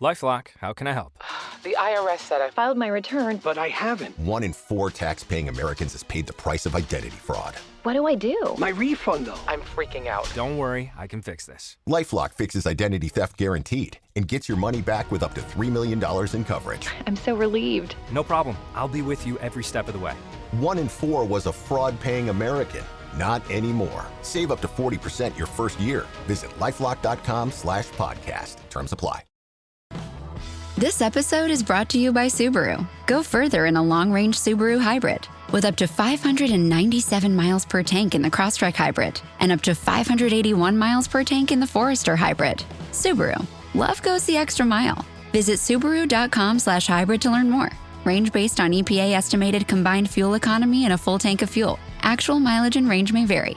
LifeLock, how can I help? The IRS said I filed my return, But I haven't. 1 in 4 tax-paying Americans has paid the price of identity fraud. What do I do? My refund, though. I'm freaking out. Don't worry, I can fix this. LifeLock fixes identity theft guaranteed and gets your money back with up to $3 million in coverage. I'm so relieved. No problem. I'll be with you every step of the way. 1 in 4 was a fraud-paying American. Not anymore. Save up to 40% your first year. Visit LifeLock.com/podcast. Terms apply. This episode is brought to you by Subaru. Go further in a long-range Subaru hybrid with up to 597 miles per tank in the Crosstrek hybrid and up to 581 miles per tank in the Forester hybrid. Subaru. Love goes the extra mile. Visit Subaru.com/hybrid to learn more. Range based on EPA estimated combined fuel economy and a full tank of fuel. Actual mileage and range may vary.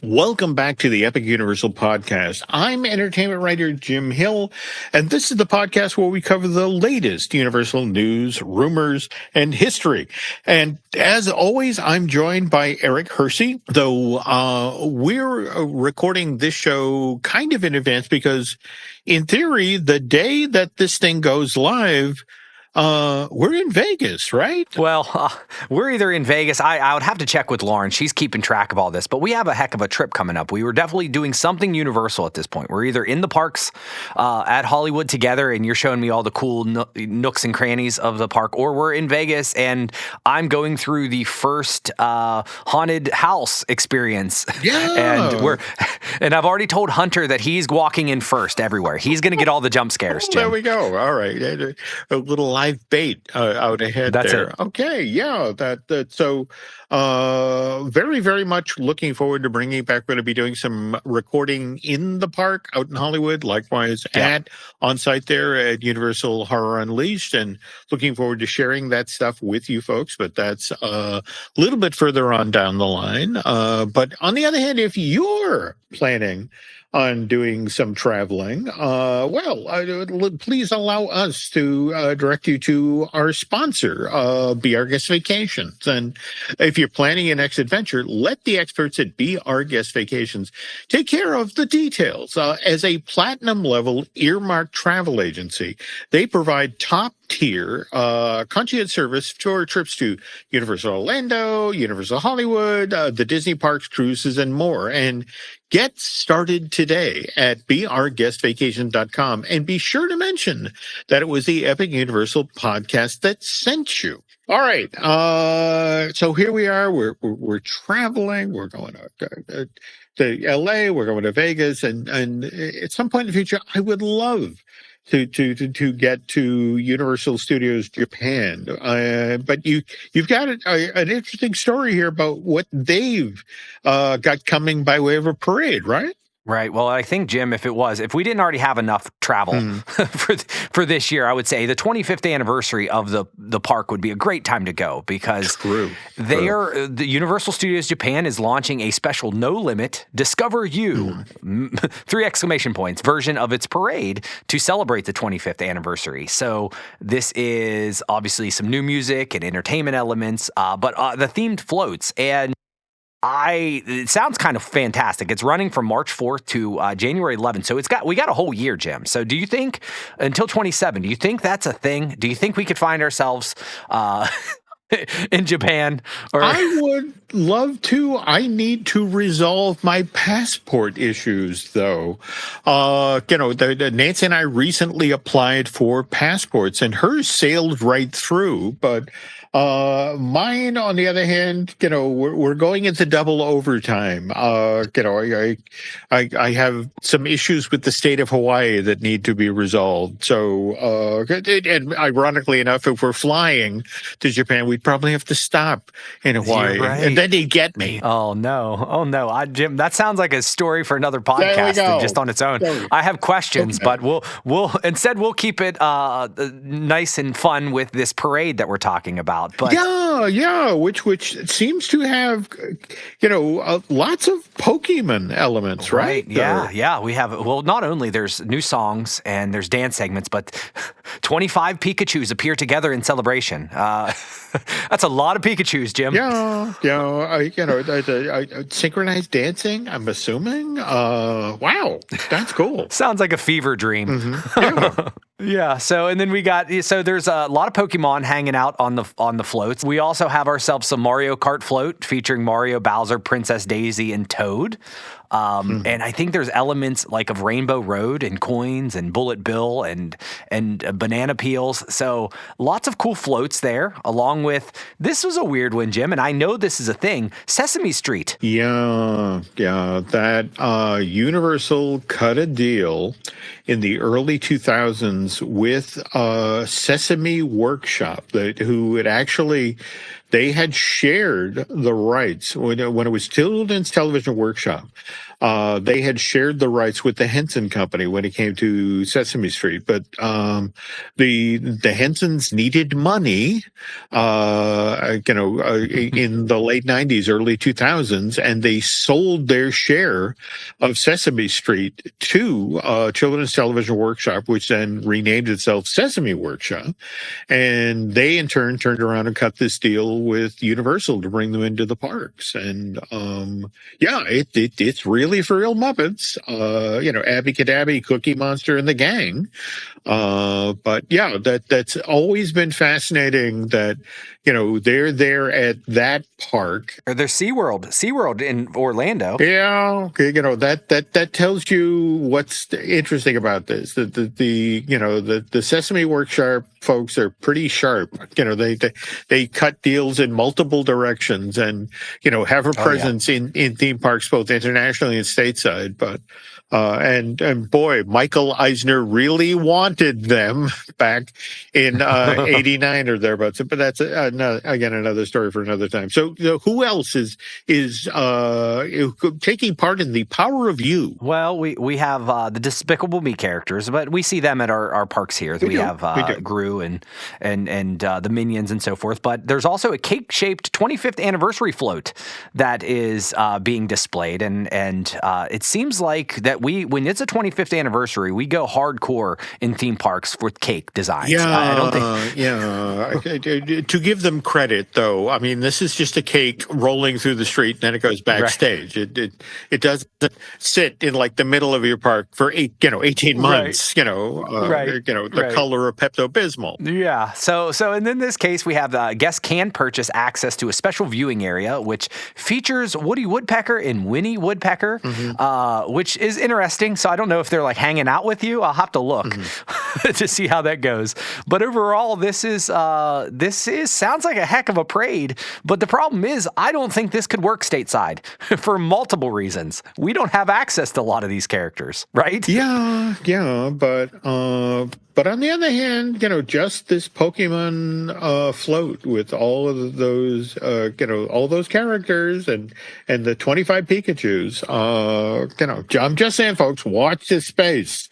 Welcome back to the Epic Universal Podcast. I'm entertainment writer Jim Hill, and this is the podcast where we cover the latest Universal news, rumors, and history. And as always, I'm joined by Eric Hersey, though we're recording this show kind of in advance because, in theory, the day that this thing goes live, we're in Vegas, right? Well, we're either in Vegas. I would have to check with Lauren. She's keeping track of all this, but we have a heck of a trip coming up. We were definitely doing something Universal at this point. We're either in the parks at Hollywood together, and you're showing me all the cool nooks and crannies of the park, or we're in Vegas, and I'm going through the first haunted house experience. Yeah. And I've already told Hunter that he's walking in first everywhere. He's going to get all the jump scares, Jim. There we go. All right. A little live bait out ahead. That's there. it. Okay. Yeah. So very, very much looking forward to bringing it back. We're going to be doing some recording in the park out in Hollywood, likewise on site there at Universal Horror Unleashed, and looking forward to sharing that stuff with you folks. But that's a little bit further on down the line. But on the other hand, if you're planning on doing some traveling, please allow us to direct you to our sponsor, Be Our Guest Vacations. And if you're planning your next adventure, let the experts at Be Our Guest Vacations take care of the details. As a platinum level earmarked travel agency, they provide top-tier concierge service for trips to Universal Orlando, Universal Hollywood, the Disney parks, cruises, and more. And get started today at beourguestvacation.com, and be sure to mention that it was the Epic Universal Podcast that sent you. All right. So here we are. We're traveling. We're going to LA. We're going to Vegas, and at some point in the future, I would love to get to Universal Studios Japan. But you've got an interesting story here about what they've got coming by way of a parade, right? Right. Well, I think, Jim, if we didn't already have enough travel for this year, I would say the 25th anniversary of the park would be a great time to go, because the Universal Studios Japan is launching a special No Limit Discover You 3 exclamation points version of its parade to celebrate the 25th anniversary. So this is obviously some new music and entertainment elements, but the themed floats, and it sounds kind of fantastic. It's running from March 4th to January 11th. So we got a whole year, Jim. So do you think until 27, do you think that's a thing? Do you think we could find ourselves in Japan? I would love to. I need to resolve my passport issues, though. Nancy and I recently applied for passports, and hers sailed right through, but mine, on the other hand, we're going into double overtime. I have some issues with the state of Hawaii that need to be resolved. So, and ironically enough, if we're flying to Japan, we'd probably have to stop in Hawaii, and then they'd get me. Oh no, Jim, that sounds like a story for another podcast just on its own. I have questions, but we'll keep it nice and fun with this parade that we're talking about. about. But yeah, which seems to have, lots of Pokemon elements, right? Yeah. We have, well, not only there's new songs and there's dance segments, but 25 Pikachus appear together in celebration. That's a lot of Pikachus, Jim. Synchronized dancing, I'm assuming. Wow, that's cool. Sounds like a fever dream. Mm-hmm. Yeah. So, and then there's a lot of Pokemon hanging out on the floats. We also have ourselves some Mario Kart float featuring Mario, Bowser, Princess Daisy, and Toad. And I think there's elements like of Rainbow Road and coins and Bullet Bill and banana peels. So lots of cool floats there, along with, this was a weird one, Jim, and I know this is a thing, Sesame Street. Yeah, that Universal cut a deal in the early 2000s with Sesame Workshop, they had shared the rights when it was Children's Television Workshop. They had shared the rights with the Henson Company when it came to Sesame Street, but the Hensons needed money, in the late 90s, early 2000s, and they sold their share of Sesame Street to Children's Television Workshop, which then renamed itself Sesame Workshop, and they in turn turned around and cut this deal with Universal to bring them into the parks, and it's really for real Muppets, Abby Cadabby, Cookie Monster, and the gang. But yeah, that's always been fascinating that, they're there at that park. Or there's SeaWorld in Orlando. Yeah, that tells you what's interesting about this. The Sesame Workshop folks are pretty sharp. They cut deals in multiple directions and, have a presence in theme parks both internationally and stateside. But and boy, Michael Eisner really wanted them back in 89 or thereabouts. But that's another story for another time. So who else is taking part in the Power of You? Well, we have the Despicable Me characters, but we see them at our parks here. We have Gru and the Minions and so forth. But there's also a cake-shaped 25th anniversary float that is being displayed, and it seems like that when it's a 25th anniversary, we go hardcore in theme parks with cake designs. To give them credit, though, I mean, this is just a cake rolling through the street, and then it goes backstage. Right. It doesn't sit in like the middle of your park for 18 months. The color of Pepto-Bismol. Yeah. So and in this case, we have guests can purchase access to a special viewing area, which features Woody Woodpecker and Winnie Woodpecker, which is interesting. So I don't know if they're like hanging out with you. I'll have to look to see how that goes. But overall, this sounds like a heck of a parade. But the problem is, I don't think this could work stateside for multiple reasons. We don't have access to a lot of these characters, right? Yeah. But on the other hand, just this Pokemon float with all of those, all those characters and the 25 Pikachus. I'm just saying, folks, watch this space.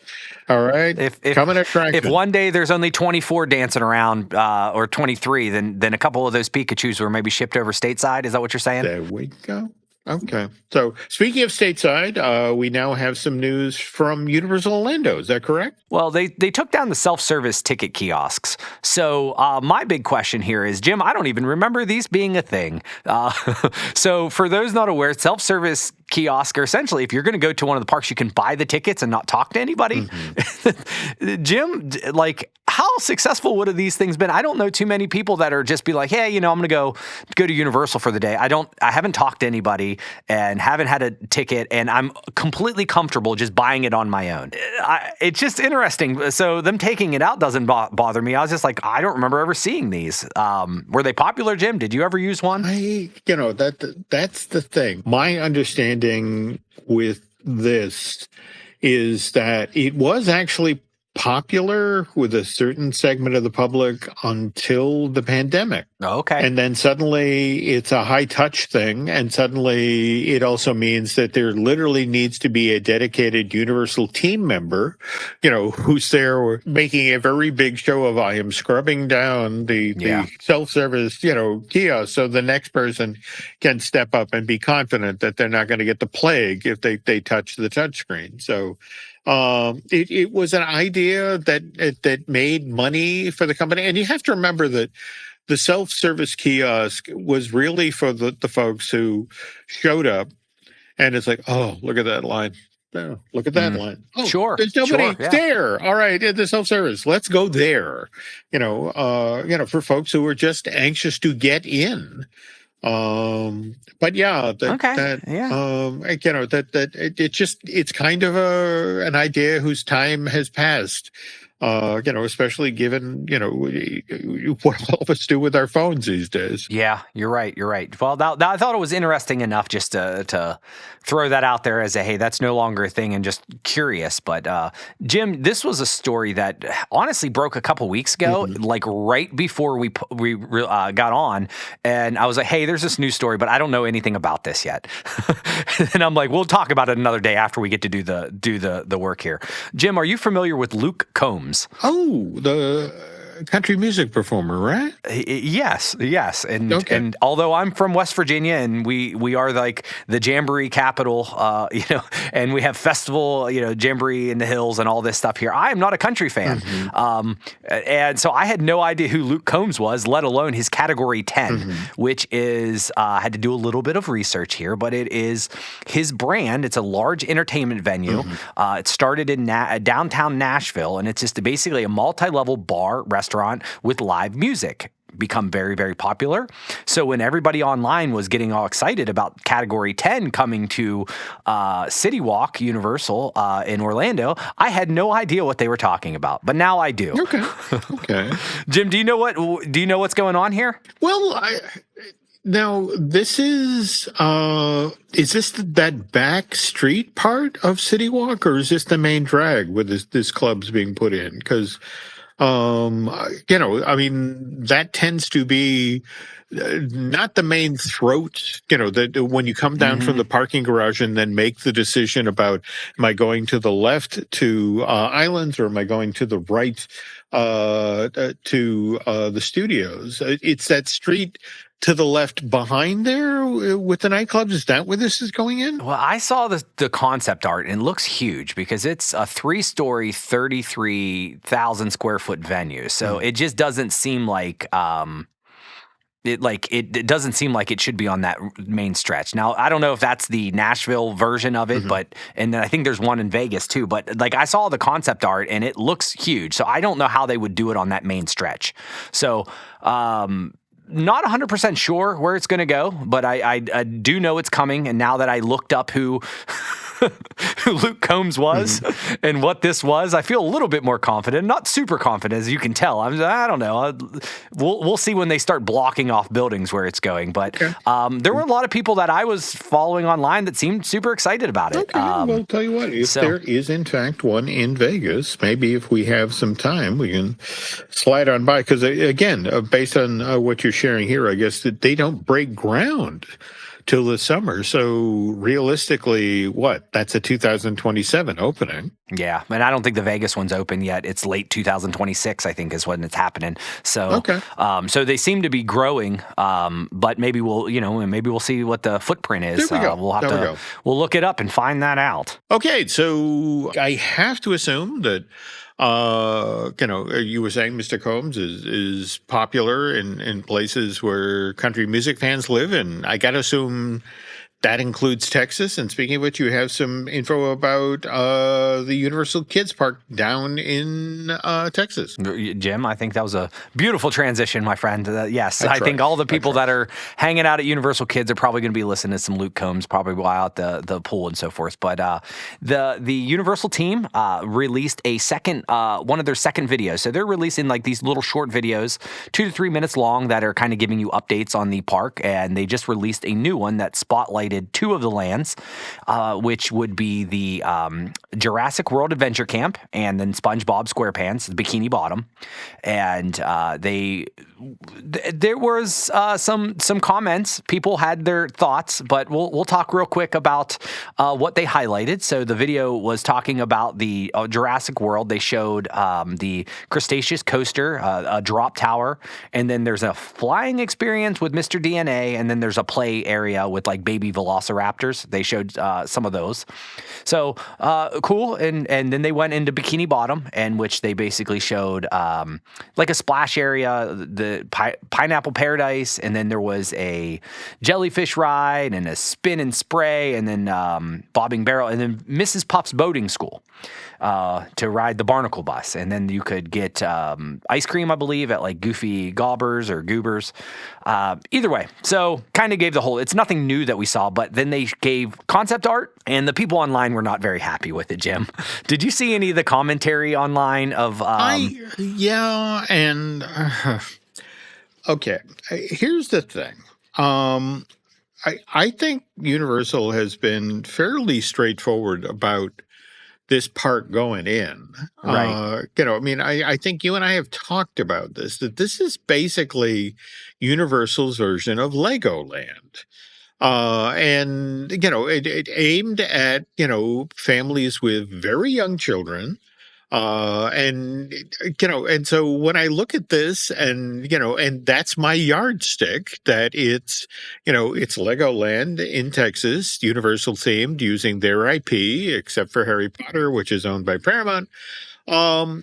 All right, coming attraction. If one day there's only 24 dancing around, or 23, then a couple of those Pikachus were maybe shipped over stateside. Is that what you're saying? There we go. Okay. So speaking of stateside, we now have some news from Universal Orlando. Is that correct? Well, they took down the self-service ticket kiosks. So my big question here is, Jim, I don't even remember these being a thing. So for those not aware, self-service kiosks are essentially, if you're going to go to one of the parks, you can buy the tickets and not talk to anybody. Jim, like, how successful would have these things been? I don't know too many people that are just be like, hey, I'm going to go to Universal for the day. I haven't talked to anybody and haven't had a ticket, and I'm completely comfortable just buying it on my own. It's just interesting. So them taking it out doesn't bother me. I was just like, I don't remember ever seeing these. Were they popular, Jim? Did you ever use one? That's the thing. My understanding with this is that it was actually popular with a certain segment of the public until the pandemic. Okay. And then suddenly it's a high touch thing. And suddenly it also means that there literally needs to be a dedicated Universal team member, who's there making a very big show of I am scrubbing down the self-service, kiosk, so the next person can step up and be confident that they're not going to get the plague if they touch the touchscreen. So it was an idea that made money for the company. And you have to remember that the self-service kiosk was really for the folks who showed up and it's like, oh, look at that line. Oh, look at that line. Oh, sure. There's nobody there. All right. The self-service. Let's go there. For folks who are just anxious to get in. But yeah, it's kind of an idea whose time has passed. Especially given, what all of us do with our phones these days. Yeah, you're right. Well, I thought it was interesting enough just to throw that out there as hey, that's no longer a thing, and just curious. But Jim, this was a story that honestly broke a couple weeks ago, like right before we got on, and I was like, hey, there's this news story, but I don't know anything about this yet. And I'm like, we'll talk about it another day after we get to do the work here. Jim, are you familiar with Luke Combs? Oh, the country music performer, right? Yes. And although I'm from West Virginia and we are like the Jamboree capital, and we have festival, Jamboree in the hills and all this stuff here, I am not a country fan. And so I had no idea who Luke Combs was, let alone his category 10, which is, I had to do a little bit of research here, but it is his brand. It's a large entertainment venue. It started in downtown Nashville, and it's just basically a multi-level bar, restaurant with live music. Become very, very popular. So when everybody online was getting all excited about Category 10 coming to City Walk Universal in Orlando, I had no idea what they were talking about, but now I do. Okay. Jim, do you know what's going on here? Well, now this is this that back street part of City Walk, or is this the main drag where this club's being put in? Because that tends to be not the main throat, that when you come down from the parking garage and then make the decision about, am I going to the left to Islands, or am I going to the right to the studios? It's that street to the left behind there with the nightclubs. Is that where this is going in? Well, I saw the concept art, and it looks huge because it's a 3-story, 33,000 square foot venue. So it just doesn't seem like it doesn't seem like it should be on that main stretch. Now, I don't know if that's the Nashville version of it, and then I think there's one in Vegas too. But like, I saw the concept art and it looks huge. So I don't know how they would do it on that main stretch. So, not 100% sure where it's going to go, but I do know it's coming. And now that I looked up who Luke Combs was and what this was, I feel a little bit more confident. Not super confident, as you can tell. I don't know. We'll see when they start blocking off buildings where it's going. But there were a lot of people that I was following online that seemed super excited about it. Okay, well, tell you what, if there is in fact one in Vegas, maybe if we have some time, we can slide on by. Because again, based on what you're sharing here, I guess that they don't break ground till the summer. So realistically, that's a 2027 opening. Yeah, and I don't think the Vegas one's open yet. It's late 2026, I think, is when it's happening. So, so they seem to be growing, but maybe we'll see what the footprint is. There we go. We'll look it up and find that out. Okay, so I have to assume that you were saying Mr. Combs is popular in places where country music fans live, and I got to assume that includes Texas. And speaking of which, you have some info about the Universal Kids Park down in Texas. Jim, I think that was a beautiful transition, my friend. Yes, I think all the people that are hanging out at Universal Kids are probably going to be listening to some Luke Combs, probably while out the pool and so forth. But the Universal team released a second one of their second videos. So they're releasing like these little short videos, 2 to 3 minutes long, that are kind of giving you updates on the park. And they just released a new one that spotlighted highlighted two of the lands, which would be the Jurassic World Adventure Camp and then SpongeBob SquarePants, the Bikini Bottom. And there was some comments. People had their thoughts, but we'll talk real quick about what they highlighted. So the video was talking about the Jurassic World. They showed the Cretaceous coaster, a drop tower, and then there's a flying experience with Mr. DNA, and then there's a play area with like baby velociraptors. They showed some of those. So cool. And then they went into Bikini Bottom, and which they basically showed like a splash area, the Pineapple Paradise, and then there was a jellyfish ride and a spin and spray, and then bobbing barrel, and then Mrs. Puff's boating school to ride the barnacle bus. And then you could get ice cream, I believe, at like Goofy Gobbers or Goobers. Either way, so kind of gave the whole, it's nothing new that we saw, but then they gave concept art, and the people online were not very happy with it, Jim. Did you see any of the commentary online of... Okay, here's the thing. I think Universal has been fairly straightforward about this park going in. Right. I think you and I have talked about this, that this is basically Universal's version of Legoland. It aimed at, families with very young children. And so when I look at this and that's my yardstick, that it's Legoland in Texas, Universal themed, using their IP, except for Harry Potter, which is owned by Paramount. I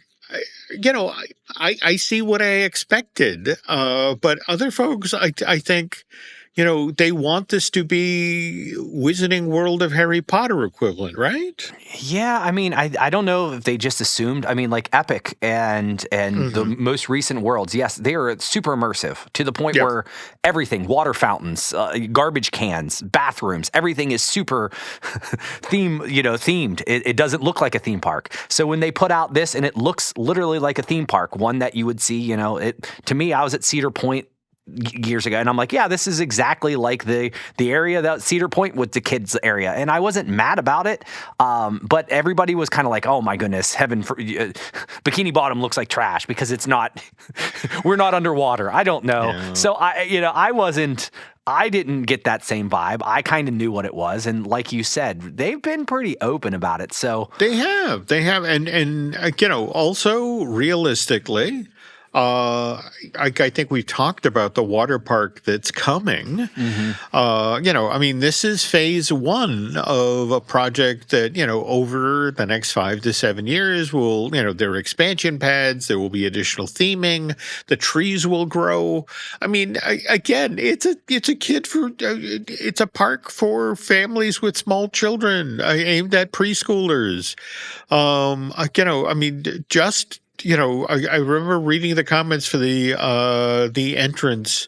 see what I expected. But other folks, I think, they want this to be Wizarding World of Harry Potter equivalent, right? Yeah, I mean, I don't know if they just assumed. I mean, like Epic and the most recent worlds, yes, they are super immersive to the point where everything, water fountains, garbage cans, bathrooms, everything is super themed. It doesn't look like a theme park. So when they put out this and it looks literally like a theme park, one that you would see, to me, I was at Cedar Point years ago, and I'm like, yeah, this is exactly like the area that Cedar Point with the kids area, and I wasn't mad about it, but everybody was kind of like, oh my goodness, heaven for Bikini Bottom looks like trash because it's not we're not underwater. I don't know. Yeah. So I didn't get that same vibe. I kind of knew what it was, and like you said, they've been pretty open about it. So they have, and also realistically, I think we talked about the water park that's coming. This is phase one of a project that, over the next 5 to 7 years will, there are expansion pads, there will be additional theming, the trees will grow. I mean, it's a park for families with small children, aimed at preschoolers. I remember reading the comments for the entrance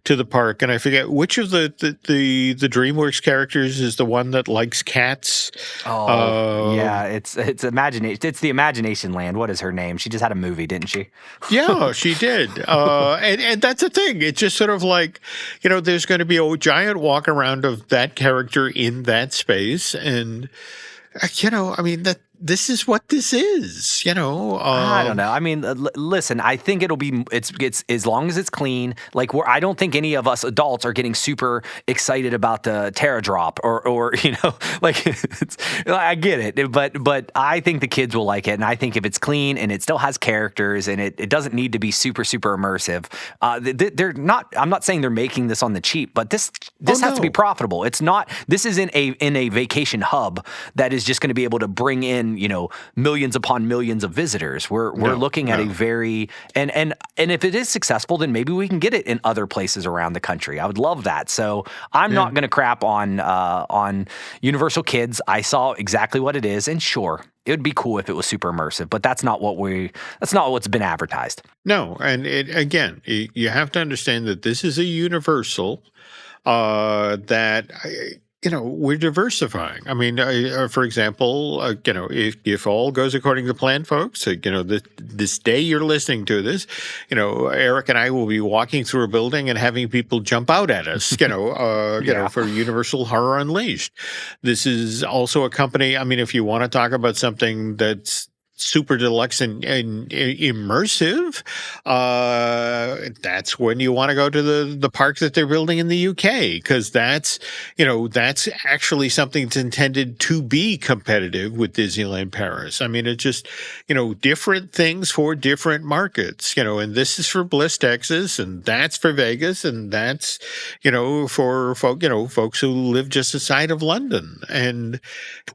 to the park, and I forget which of the DreamWorks characters is the one that likes cats. It's imagination. It's the Imagination Land. What is her name? She just had a movie, didn't she? Yeah, she did. And that's the thing. It's just sort of like, there's going to be a giant walk around of that character in that space, and this is what this is, I don't know. I mean, listen, I think it's as long as it's clean. Like, I don't think any of us adults are getting super excited about the Terra Drop or I get it, but I think the kids will like it, and I think if it's clean and it still has characters and it doesn't need to be super super immersive. They're not. I'm not saying they're making this on the cheap, but this has to be profitable. It's not. This isn't in a vacation hub that is just going to be able to bring in millions upon millions of visitors. We're looking at a very and if it is successful, then maybe we can get it in other places around the country. I would love that. So I'm not going to crap on Universal Kids. I saw exactly what it is, and sure, it would be cool if it was super immersive, but that's not what's been advertised. No, and you have to understand that this is a Universal that we're diversifying. I mean, for example, if all goes according to plan, folks, this day you're listening to this, Eric and I will be walking through a building and having people jump out at us, for Universal Horror Unleashed. This is also a company. I mean, if you want to talk about something that's super deluxe and immersive, that's when you want to go to the park that they're building in the UK, because that's actually something that's intended to be competitive with Disneyland Paris. I mean, it's just, different things for different markets, and this is for Bliss, Texas, and that's for Vegas, and that's, for folks who live just aside of London. And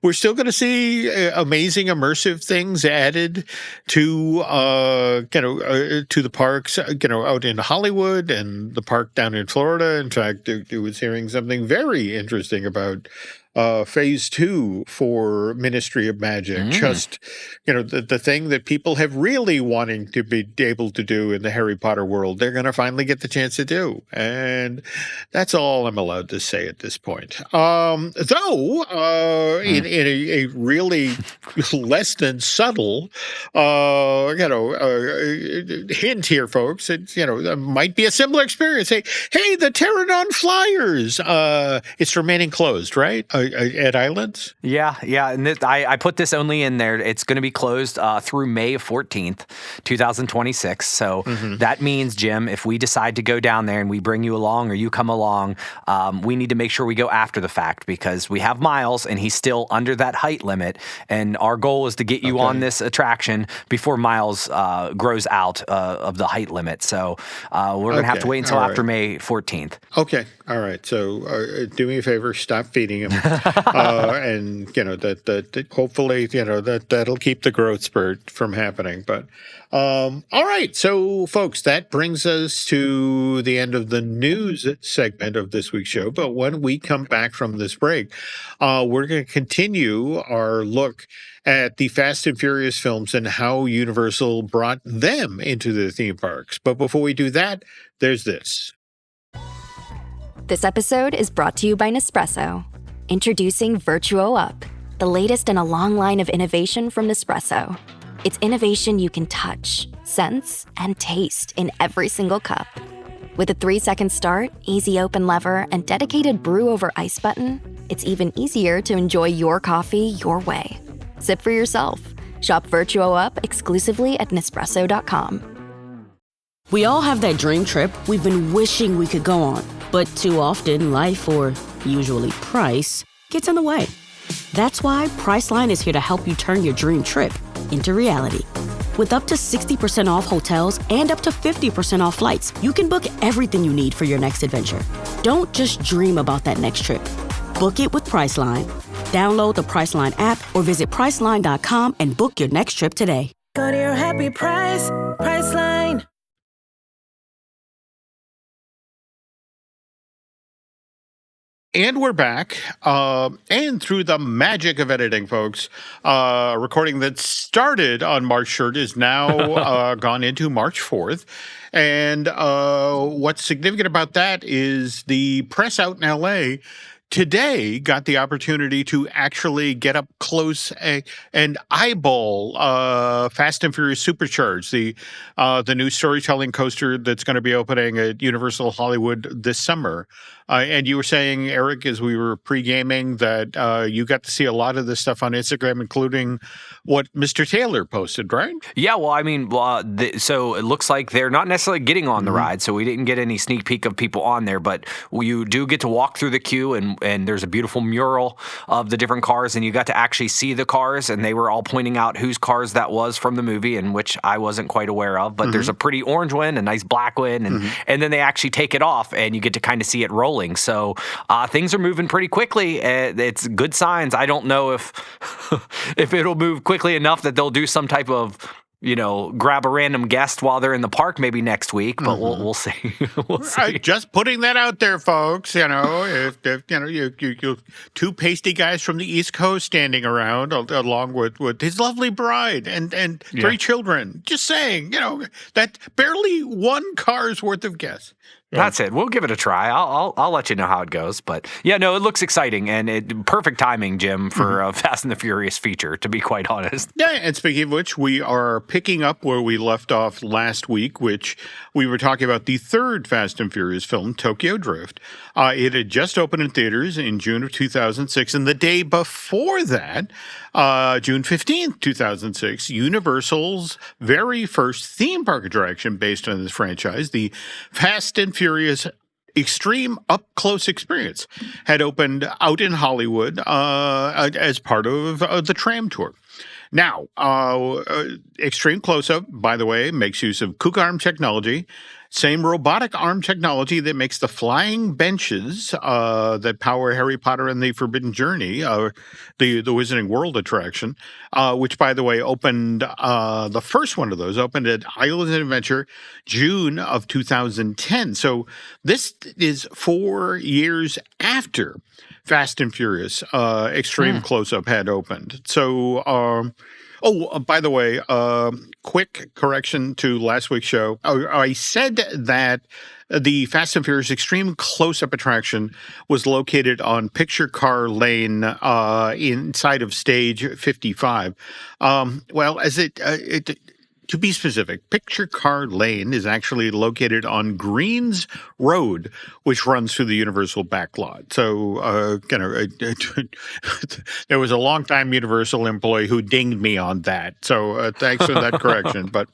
we're still going to see amazing immersive things added to the parks, out in Hollywood and the park down in Florida. In fact, I was hearing something very interesting about phase 2 for Ministry of Magic. Just, the thing that people have really wanting to be able to do in the Harry Potter world, they're going to finally get the chance to do. And that's all I'm allowed to say at this point. In a really less than subtle, hint here, folks, it might be a similar experience. Hey, the Pterodon Flyers, it's remaining closed, right? At Islands? Yeah. And I put this only in there. It's going to be closed through May 14th, 2026. So that means, Jim, if we decide to go down there and we bring you along or you come along, we need to make sure we go after the fact, because we have Miles and he's still under that height limit. And our goal is to get you on this attraction before Miles grows out of the height limit. So we're going to have to wait until after May 14th. Okay. All right. So do me a favor, stop feeding him. And that hopefully that'll keep the growth spurt from happening. But all right, so folks, that brings us to the end of the news segment of this week's show. But when we come back from this break, we're going to continue our look at the Fast and Furious films and how Universal brought them into the theme parks. But before we do that, there's this. This episode is brought to you by Nespresso. Introducing Virtuo Up, the latest in a long line of innovation from Nespresso. It's innovation you can touch, sense, and taste in every single cup. With a 3-second start, easy open lever, and dedicated brew over ice button, it's even easier to enjoy your coffee your way. Sip for yourself. Shop Virtuo Up exclusively at Nespresso.com. We all have that dream trip we've been wishing we could go on, but too often life, or usually price, gets in the way. That's why Priceline is here to help you turn your dream trip into reality. With up to 60% off hotels and up to 50% off flights, you can book everything you need for your next adventure. Don't just dream about that next trip. Book it with Priceline. Download the Priceline app or visit Priceline.com and book your next trip today. Go to your happy price, Priceline. And we're back, and through the magic of editing, folks, a recording that started on March 3rd is now gone into March 4th. And what's significant about that is the press out in L.A. today got the opportunity to actually get up close and eyeball Fast and Furious Supercharged, the new storytelling coaster that's going to be opening at Universal Hollywood this summer. And you were saying, Eric, as we were pre-gaming, that you got to see a lot of this stuff on Instagram, including what Mr. Taylor posted, right? Yeah, well, I mean, so it looks like they're not necessarily getting on the ride, so we didn't get any sneak peek of people on there, but you do get to walk through the queue, and there's a beautiful mural of the different cars, and you got to actually see the cars, and they were all pointing out whose cars that was from the movie, and which I wasn't quite aware of, but there's a pretty orange one, a nice black one, and then they actually take it off, and you get to kind of see it rolling. So things are moving pretty quickly. It's good signs. I don't know if it'll move quickly enough that they'll do some type of grab a random guest while they're in the park maybe next week, but we'll see. We'll see. Just putting that out there, folks. If you two pasty guys from the East Coast standing around along with his lovely bride and 3 children. Just saying, that's barely one car's worth of guests. That's it. We'll give it a try. I'll let you know how it goes. But it looks exciting and perfect timing, Jim, for a Fast and the Furious feature, to be quite honest. Yeah, and speaking of which, we are picking up where we left off last week, which we were talking about the 3rd Fast and Furious film, Tokyo Drift. It had just opened in theaters in June of 2006, and the day before that, June 15th, 2006, Universal's very first theme park attraction based on this franchise, the Fast and Furious Extreme Up Close Experience, had opened out in Hollywood as part of the tram-tour. Now, Extreme Close-Up, by the way, makes use of Cook arm technology, same robotic arm technology that makes the flying benches that power Harry Potter and the Forbidden Journey, the Wizarding World attraction, which, by the way, opened, the first one of those opened at Islands of Adventure, June of 2010. So this is 4 years after Fast and Furious Extreme Close-Up had opened. So, by the way, quick correction to last week's show. I said that the Fast and Furious Extreme Close-Up attraction was located on Picture Car Lane inside of Stage 55. To be specific, Picture Car Lane is actually located on Greens Road, which runs through the Universal backlot. So, there was a longtime Universal employee who dinged me on that. So, thanks for that correction. But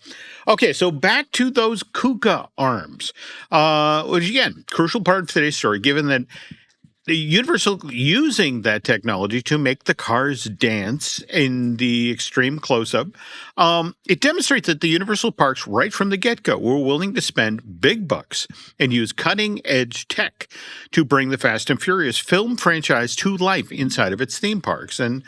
okay, so back to those KUKA arms, which again, crucial part of today's story, given that the Universal using that technology to make the cars dance in the Extreme Close-Up. It demonstrates that the Universal parks right from the get-go were willing to spend big bucks and use cutting-edge tech to bring the Fast and Furious film franchise to life inside of its theme parks. And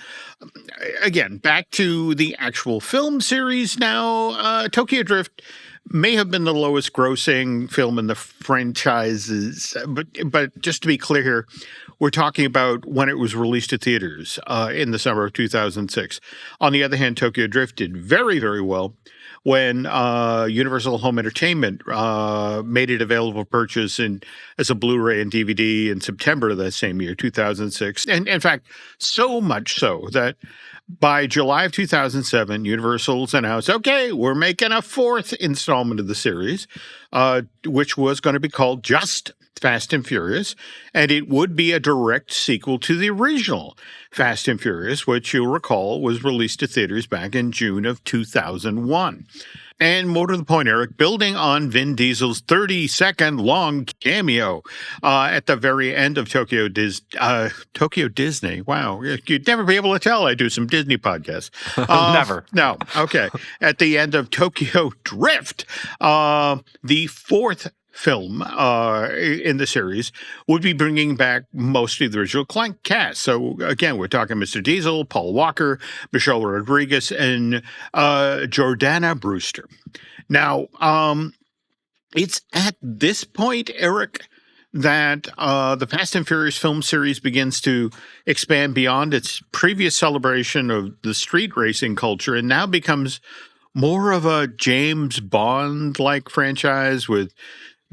again, back to the actual film series now, Tokyo Drift may have been the lowest grossing film in the franchises, but just to be clear here, we're talking about when it was released to theaters in the summer of 2006. On the other hand, Tokyo Drift did very, very well when Universal Home Entertainment made it available for purchase as a Blu-ray and DVD in September of that same year, 2006. And in fact, so much so that by July of 2007, Universal's announced, okay, we're making a 4th installment of the series, which was going to be called just Fast and Furious, and it would be a direct sequel to the original Fast and Furious, which you'll recall was released to theaters back in June of 2001. And more to the point, Eric, building on Vin Diesel's 30-second long cameo at the very end of Tokyo Disney. Wow, you'd never be able to tell I do some Disney podcasts. Never. No, okay. At the end of Tokyo Drift, the 4th film in the series would be bringing back mostly the original cast. So again, we're talking Mr. Diesel, Paul Walker, Michelle Rodriguez, and Jordana Brewster. Now, it's at this point, Eric, that the Fast and Furious film series begins to expand beyond its previous celebration of the street racing culture and now becomes more of a James Bond-like franchise with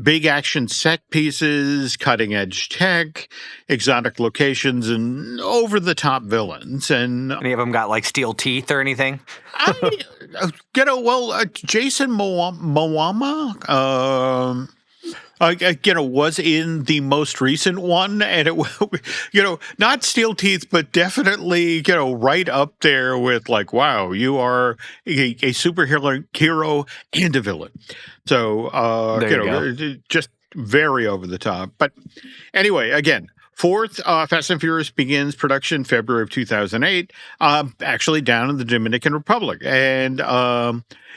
big action set pieces, cutting-edge tech, exotic locations, and over-the-top villains. And any of them got like steel teeth or anything? Jason Momoa, was in the most recent one, and it, not steel teeth, but definitely, right up there with like, wow, you are a superhero and a villain. So, just very over the top. But anyway, again, 4th Fast and Furious begins production February of 2008, actually down in the Dominican Republic. And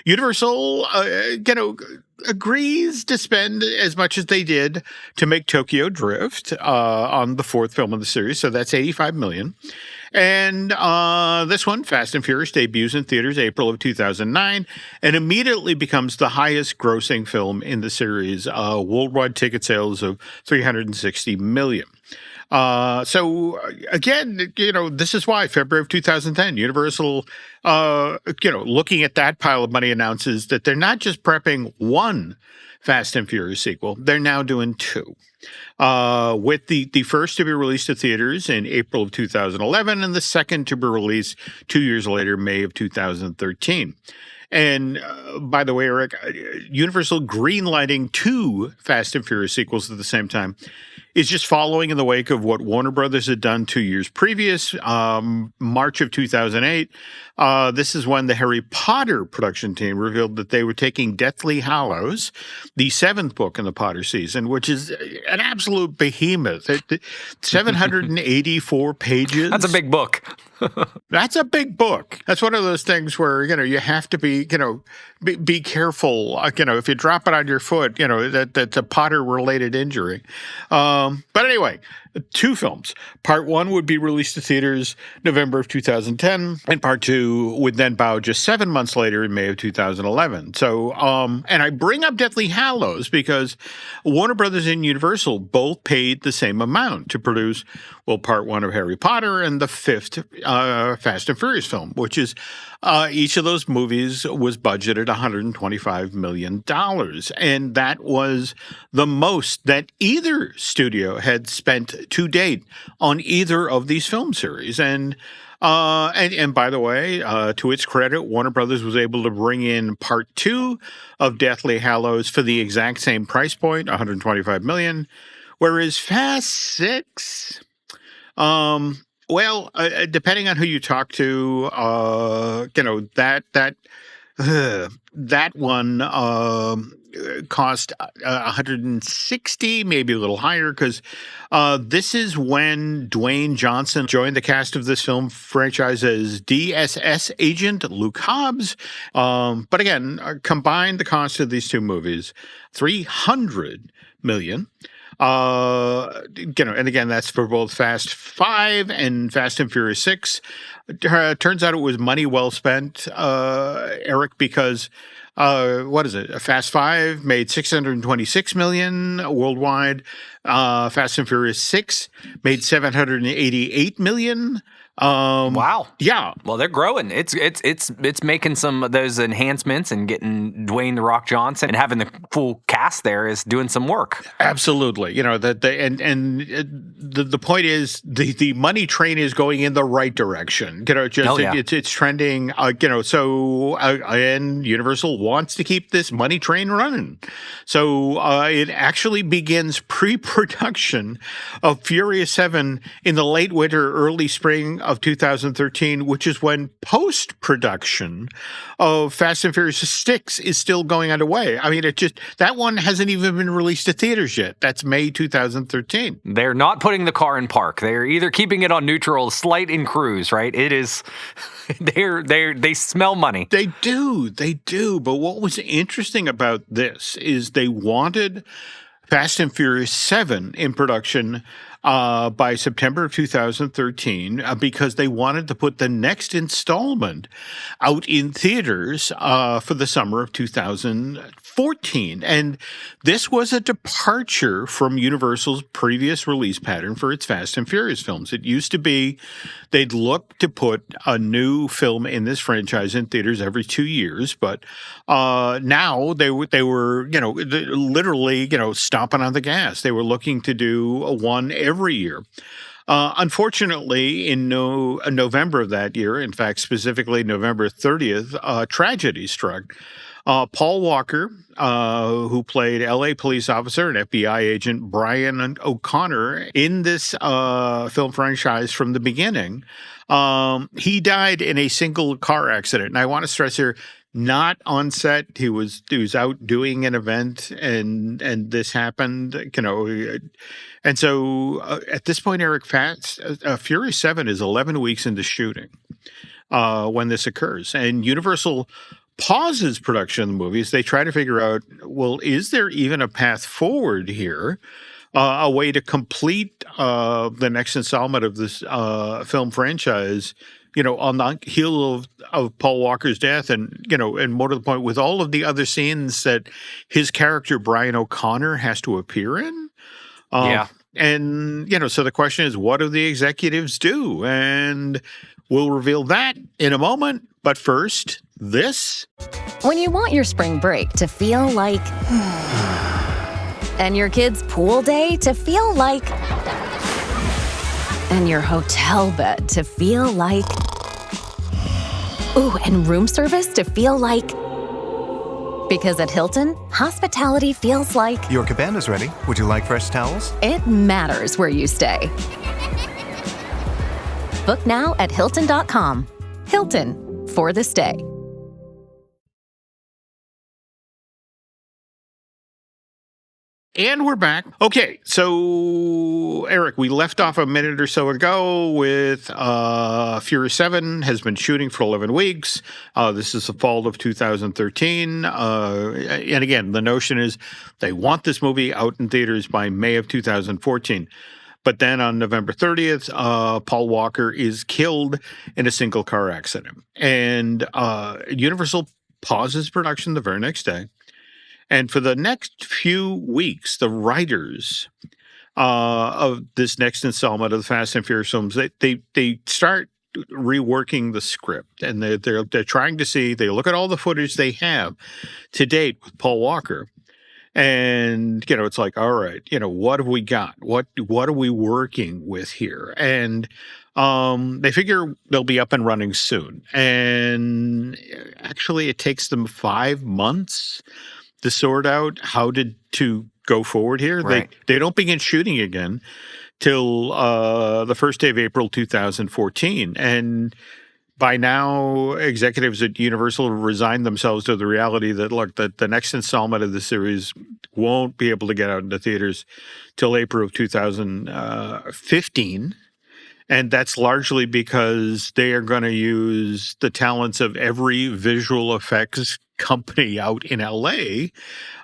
Universal, agrees to spend as much as they did to make Tokyo Drift on the fourth film of the series. So that's $85 million. And this one, Fast and Furious, debuts in theaters April of 2009 and immediately becomes the highest grossing film in the series, worldwide ticket sales of $360 million. So again, this is why February of 2010, Universal, looking at that pile of money, announces that they're not just prepping one Fast and Furious sequel, they're now doing two. With the first to be released to theaters in April of 2011 and the second to be released 2 years later, May of 2013. And by the way, Eric, Universal greenlighting two Fast and Furious sequels at the same time is just following in the wake of what Warner Brothers had done 2 years previous, March of 2008. This is when the Harry Potter production team revealed that they were taking Deathly Hallows, the seventh book in the Potter season, which is an absolute behemoth. 784 pages. That's a big book. That's a big book. That's one of those things where, you have to be, be careful. If you drop it on your foot, that's a Potter-related injury. But anyway, two films. Part one would be released to theaters November of 2010, and part two would then bow just 7 months later in May of 2011. So, and I bring up Deathly Hallows because Warner Brothers and Universal both paid the same amount to produce, part one of Harry Potter and the fifth Fast and Furious film, which is each of those movies was budgeted $125 million. And that was the most that either studio had spent to date on either of these film series. And by the way, to its credit, Warner Brothers was able to bring in part two of Deathly Hallows for the exact same price point, $125 million, whereas Fast 6, depending on who you talk to, that one cost 160, maybe a little higher, because this is when Dwayne Johnson joined the cast of this film franchise as DSS agent Luke Hobbs. But again, combine the cost of these two movies, $300 million. And again, that's for both Fast 5 and Fast and Furious 6. Turns out it was money well spent, Eric, because what is it? Fast 5 made $626 million worldwide. Fast and Furious 6 made $788 million. Wow. Yeah. Well, they're growing. It's making some of those enhancements and getting Dwayne "The Rock" Johnson and having the full cast there is doing some work. Absolutely. The point is the money train is going in the right direction. It's trending. And Universal wants to keep this money train running. So it actually begins pre-production of Furious 7 in the late winter, early spring of 2013, which is when post-production of Fast and Furious 6 is still going underway. I mean, that one hasn't even been released to theaters yet. That's May 2013. They're not putting the car in park. They're either keeping it on neutral, slight in cruise, right? It is, they smell money. They do. But what was interesting about this is they wanted Fast and Furious 7 in production by September of 2013 because they wanted to put the next installment out in theaters for the summer of 2014. And this was a departure from Universal's previous release pattern for its Fast and Furious films. It used to be they'd look to put a new film in this franchise in theaters every 2 years, but now they were literally stomping on the gas. They were looking to do one every year. Unfortunately, in November of that year, in fact, specifically November 30th, tragedy struck. Paul Walker, who played L.A. police officer and FBI agent Brian O'Connor in this film franchise from the beginning, he died in a single car accident. And I want to stress here, not on set. He was out doing an event, and this happened. And so at this point, Eric, Furious 7 is 11 weeks into shooting when this occurs, and Universal pauses production of the movies. They try to figure out, well, is there even a path forward here? A way to complete the next installment of this film franchise, on the heel of Paul Walker's death, and more to the point, with all of the other scenes that his character Brian O'Connor has to appear in. And so the question is, what do the executives do? And we'll reveal that in a moment. But first, this. When you want your spring break to feel like and your kids' pool day to feel like, and your hotel bed to feel like, ooh, and room service to feel like. Because at Hilton, hospitality feels like. Your cabana's ready. Would you like fresh towels? It matters where you stay. Book now at Hilton.com. Hilton, for the stay. And we're back. Okay, so Eric, we left off a minute or so ago with Furious 7 has been shooting for 11 weeks. This is the fall of 2013. And again, the notion is they want this movie out in theaters by May of 2014. But then on November 30th, Paul Walker is killed in a single car accident. And Universal pauses production the very next day. And for the next few weeks, the writers of this next installment of the Fast and Furious films, they start reworking the script, and they're trying to see. They look at all the footage they have to date with Paul Walker, and it's like, all right, what have we got? What are we working with here? And they figure they'll be up and running soon. And actually, it takes them 5 months to sort out how to go forward here. Right. They don't begin shooting again till the first day of April 2014. And by now, executives at Universal have resigned themselves to the reality that, look, that the next installment of the series won't be able to get out into theaters till April of 2015. And that's largely because they are going to use the talents of every visual effects company out in LA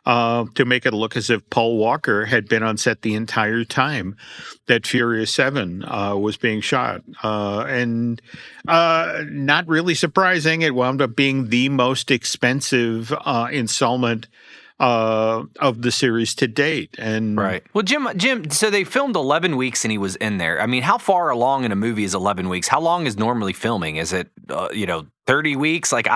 to make it look as if Paul Walker had been on set the entire time that Furious 7 was being shot. And not really surprising, it wound up being the most expensive installment of the series to date. And right. Well, Jim, so they filmed 11 weeks and he was in there. I mean, how far along in a movie is 11 weeks? How long is normally filming? Is it, 30 weeks? Like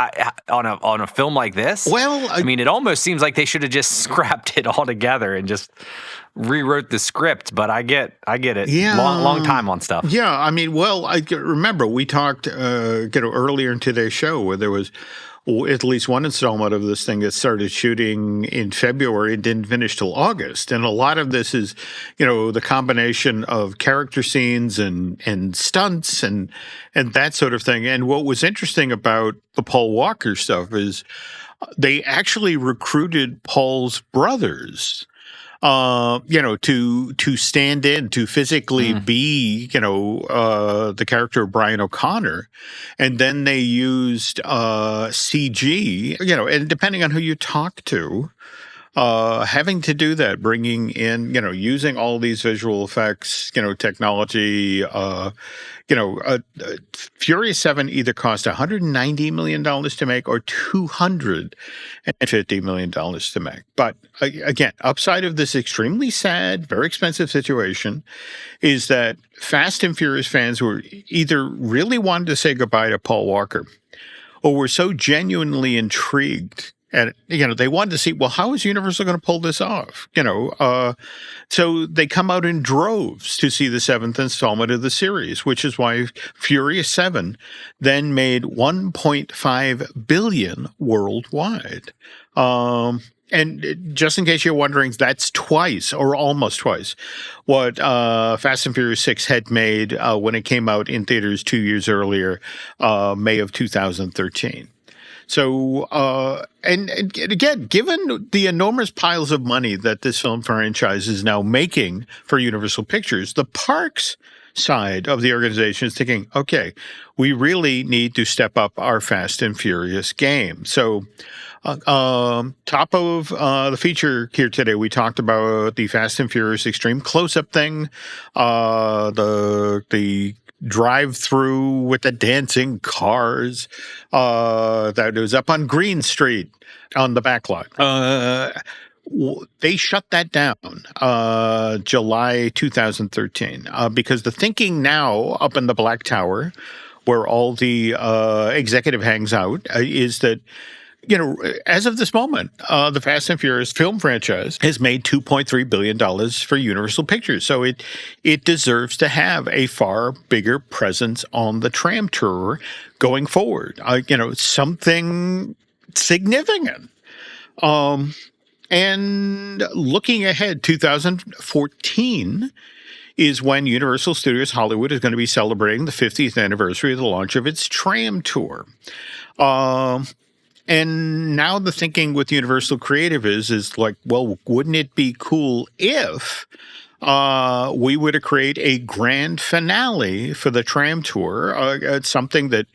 on a film like this? Well, I mean, it almost seems like they should have just scrapped it all together and just rewrote the script, but I get it. Yeah. Long time on stuff. Yeah. I mean, well, I remember we talked, earlier in today's show where there was at least one installment of this thing that started shooting in February and didn't finish till August. And a lot of this is, the combination of character scenes and stunts and that sort of thing. And what was interesting about the Paul Walker stuff is they actually recruited Paul's brothers to stand in, to physically be, the character of Brian O'Connor. And then they used CG, and depending on who you talk to, having to do that, bringing in, using all these visual effects, technology, Furious 7 either cost $190 million to make or $250 million to make. But again, upside of this extremely sad, very expensive situation is that Fast and Furious fans were either really wanted to say goodbye to Paul Walker or were so genuinely intrigued. And, they wanted to see, well, how is Universal going to pull this off? So they come out in droves to see the 7th installment of the series, which is why Furious 7 then made $1.5 billion worldwide. And just in case you're wondering, that's twice or almost twice what Fast and Furious 6 had made when it came out in theaters 2 years earlier, May of 2013. So, and again, given the enormous piles of money that this film franchise is now making for Universal Pictures, the parks side of the organization is thinking, okay, we really need to step up our Fast and Furious game. So, top of the feature here today, we talked about the Fast and Furious Extreme close-up thing, the drive-through with the dancing cars that was up on Green Street on the backlot. They shut that down July 2013 because the thinking now up in the Black Tower, where all the executive hangs out, is that, you know, as of this moment, the Fast and Furious film franchise has made $2.3 billion for Universal Pictures. So it deserves to have a far bigger presence on the tram tour going forward. You know, something significant. And looking ahead, 2014 is when Universal Studios Hollywood is going to be celebrating the 50th anniversary of the launch of its tram tour. And now the thinking with Universal Creative is like, well, wouldn't it be cool if we were to create a grand finale for the tram tour? It's something that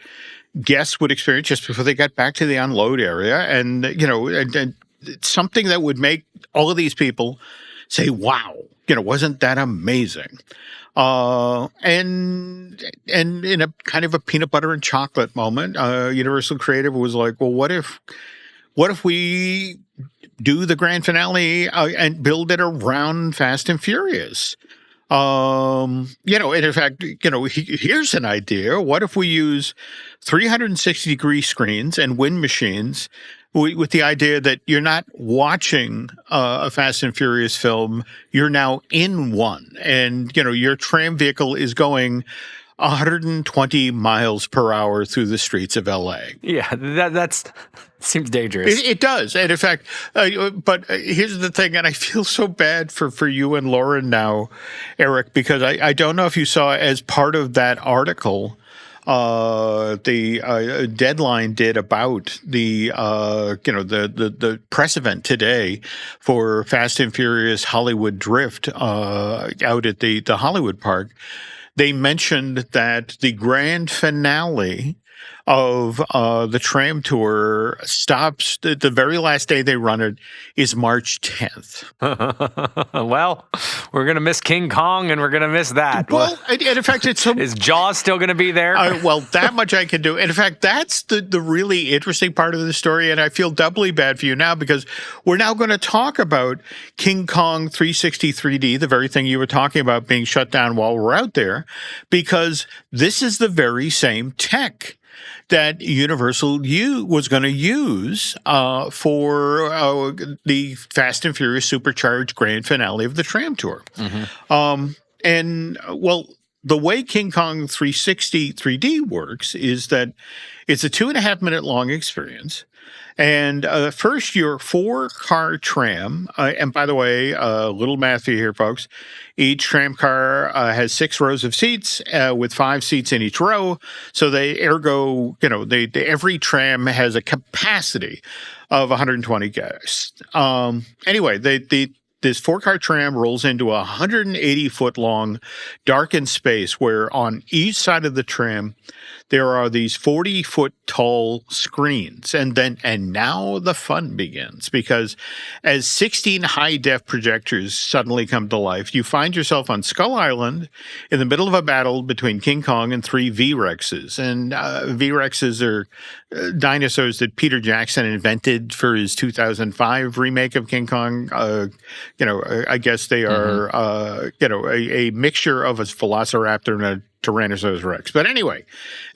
guests would experience just before they got back to the unload area, and you know, and something that would make all of these people say, "Wow, you know, wasn't that amazing?" And in a kind of a peanut butter and chocolate moment, Universal Creative was like, well, what if we do the grand finale and build it around Fast and Furious? You know, and in fact, you know, here's an idea. What if we use 360-degree screens and wind machines with the idea that you're not watching a Fast and Furious film, you're now in one. And, you know, your tram vehicle is going 120 miles per hour through the streets of L.A. Yeah, that's seems dangerous. It does. And in fact, but here's the thing, and I feel so bad for you and Lauren now, Eric, because I don't know if you saw as part of that article, the Deadline did about the the press event today for Fast and Furious Hollywood Drift out at the Hollywood Park. They mentioned that the grand finale of the tram tour stops, the very last day they run it is March 10th. Well, we're going to miss King Kong and we're going to miss that. Well, and in fact, it's is Jaws still going to be there? Well, that much I can do. And in fact, that's the really interesting part of the story. And I feel doubly bad for you now because we're now going to talk about King Kong 360 3D, the very thing you were talking about being shut down while we're out there, because this is the very same tech that Universal was going to use for the Fast and Furious supercharged grand finale of the tram tour. Mm-hmm. And, well, the way King Kong 360 3D works is that it's a 2.5-minute long experience. And first, your 4-car tram, and by the way, a little math for you here, folks. Each tram car has 6 rows of seats with 5 seats in each row. So every tram has a capacity of 120 guests. Anyway, this 4-car tram rolls into a 180-foot-long darkened space where on each side of the tram there are these 40-foot-tall screens. And now the fun begins, because as 16 high-def projectors suddenly come to life, you find yourself on Skull Island in the middle of a battle between King Kong and 3 V-Rexes. And V-Rexes are dinosaurs that Peter Jackson invented for his 2005 remake of King Kong. I guess they are, a mixture of a velociraptor and a Tyrannosaurus Rex. But anyway,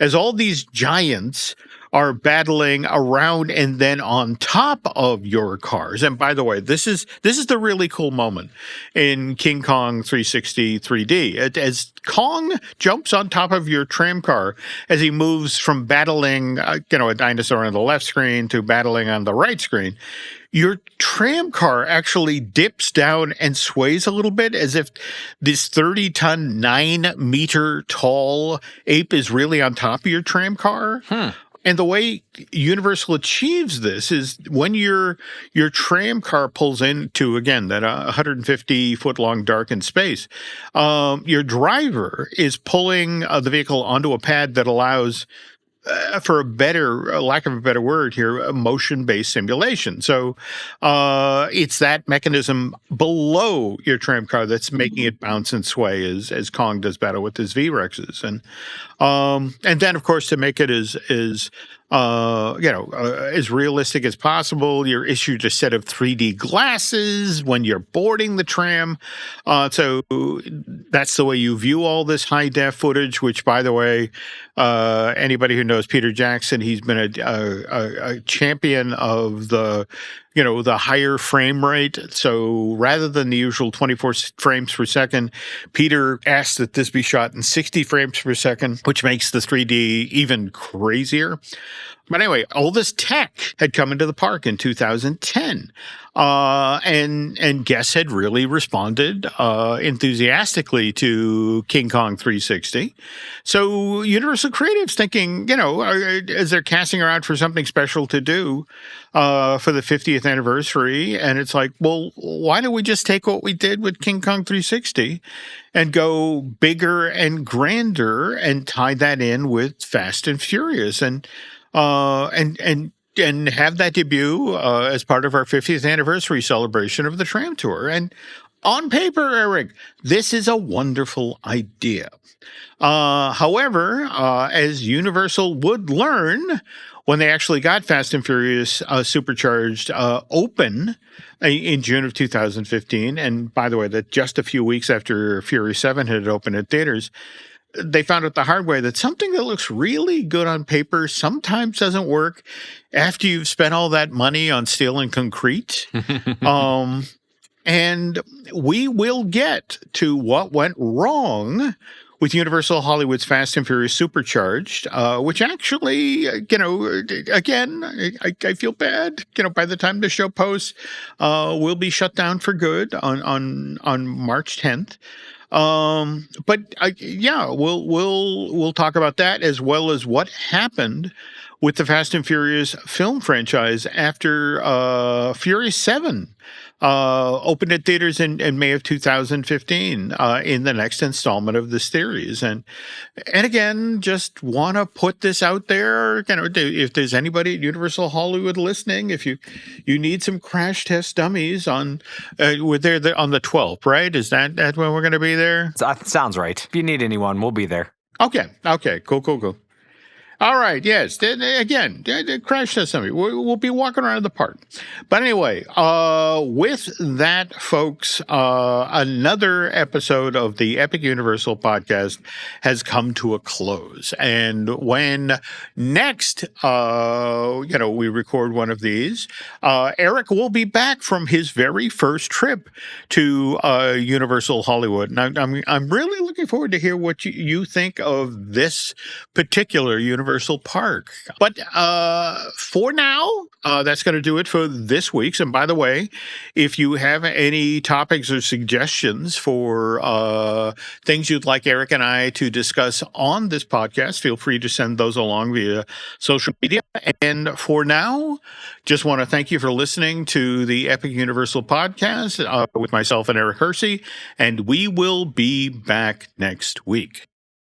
as all these giants are battling around and then on top of your cars. And by the way, this is the really cool moment in King Kong 360 3D. As Kong jumps on top of your tram car, as he moves from battling, a dinosaur on the left screen to battling on the right screen, your tram car actually dips down and sways a little bit as if this 30-ton, 9-meter tall ape is really on top of your tram car. And the way Universal achieves this is when your tram car pulls into, again, that 150-foot-long darkened space, your driver is pulling the vehicle onto a pad that allows, for lack of a better word here, a motion-based simulation. So it's that mechanism below your tram car that's making it bounce and sway as Kong does battle with his V-Rexes. And then, of course, to make it as realistic as possible, you're issued a set of 3D glasses when you're boarding the tram. So that's the way you view all this high-def footage, which, by the way, anybody who knows Peter Jackson, he's been a champion of the higher frame rate. So rather than the usual 24 frames per second, Peter asked that this be shot in 60 frames per second, which makes the 3D even crazier. But anyway, all this tech had come into the park in 2010, and guests had really responded enthusiastically to King Kong 360. So Universal Creative's thinking, as they're casting around for something special to do for the 50th anniversary, and it's like, well, why don't we just take what we did with King Kong 360 and go bigger and grander and tie that in with Fast and Furious and have that debut as part of our 50th anniversary celebration of the tram tour. And on paper, Eric, this is a wonderful idea. However, as Universal would learn when they actually got Fast and Furious Supercharged open in June of 2015, and by the way, that just a few weeks after Fury 7 had opened at theaters, they found out the hard way that something that looks really good on paper sometimes doesn't work after you've spent all that money on steel and concrete. And we will get to what went wrong with Universal Hollywood's Fast and Furious Supercharged, which actually, again, I feel bad. By the time the show posts, will be shut down for good on March 10th. But we'll talk about that as well as what happened with the Fast and Furious film franchise after Fury 7 opened at theaters in May of 2015 in the next installment of this series. And again, just want to put this out there. If there's anybody at Universal Hollywood listening, if you need some crash test dummies we're there on the 12th, right? Is that when we're going to be there? That sounds right. If you need anyone, we'll be there. Okay. Cool. All right, yes. Again, crash test dummy. We'll be walking around the park. But anyway, with that, folks, another episode of the Epic Universal podcast has come to a close. And when next, we record one of these, Eric will be back from his very first trip to Universal Hollywood. And I'm really looking forward to hear what you think of this particular Universal Park. But for now, that's going to do it for this week's. And by the way, if you have any topics or suggestions for things you'd like Eric and I to discuss on this podcast, feel free to send those along via social media. And for now, just want to thank you for listening to the Epic Universal podcast with myself and Eric Hersey. And we will be back next week.